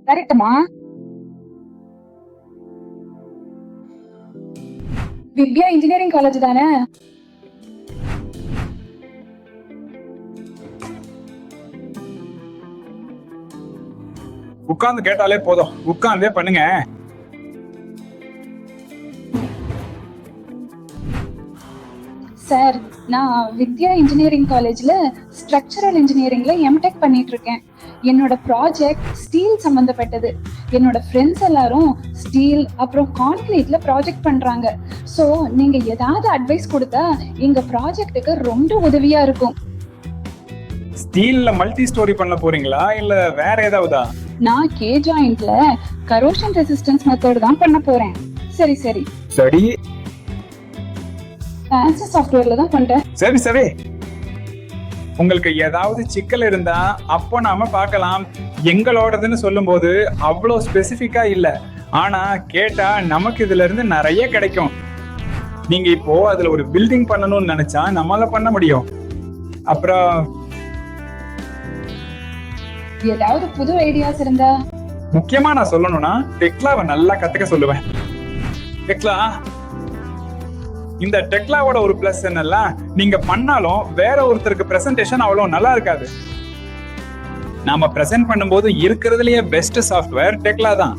கரெக்டுமா? வித்யா engineering college தானே? உட்கார்ந்து கேட்டாலே போதும், உட்கார்ந்தே பண்ணுங்க. சார், நான் வித்யா இன்ஜினியரிங் காலேஜ்ல ஸ்ட்ரக்சரல் இன்ஜினியரிங்ல எம்டெக் பண்ணிட்டு இருக்கேன். என்னோட ப்ராஜெக்ட் ஸ்டீல் சம்பந்தப்பட்டது. என்னோட ஃப்ரெண்ட்ஸ் எல்லாரும் ஸ்டீல் அப்புறம் கான்கிரீட்ல ப்ராஜெக்ட் பண்றாங்க. சோ நீங்க ஏதாவது அட்வைஸ் கொடுத்தா எங்க ப்ராஜெக்ட்டுக்கு ரொம்ப உதவியா இருக்கும். ஸ்டீல்ல மல்டி ஸ்டோரி பண்ண போறீங்களா இல்ல வேற ஏதாவதா? நான் கே ஜாயிண்ட்ல கரோஷன் ரெசிஸ்டன்ஸ் மெத்தட் தான் பண்ண போறேன். சரி சரி சரி ஃபேன்சி சாஃப்ட்வேர்ல தான் பண்றேன். சரி சரி உங்களுக்கு ஏதாவது சிக்கல் இருந்தா அப்போ நாம பார்க்கலாம். எங்களோடதுன்னு சொல்லும் போது அவ்வளோ ஸ்பெசிஃபிக்கா இல்ல, ஆனா கேட்டா நமக்கு இதுல இருந்து நிறைய கிடைக்கும். நீங்க இப்போ அதுல ஒரு பில்டிங் பண்ணணும்னு நினைச்சா நம்மளால பண்ண முடியும். அப்புறம் ஏதாவது புது ஐடியாஸ் இருந்தா? முக்கியமா நான் சொல்லணும்னா டெக்லாவை நல்லா கத்துக்க சொல்லுவேன். டெக்லா, இந்த டெக்லாவோட ஒரு பிளஸ் என்னெல்லாம், நீங்க பண்ணாலும் வேற ஒருத்தருக்கு பிரசன்டேஷன் அவ்வளவு நல்லா இருக்காது. நாம பிரசன்ட் பண்ணும்போது இருக்கிறதுலயே பெஸ்ட் சாஃப்ட்வேர் டெக்லா தான்.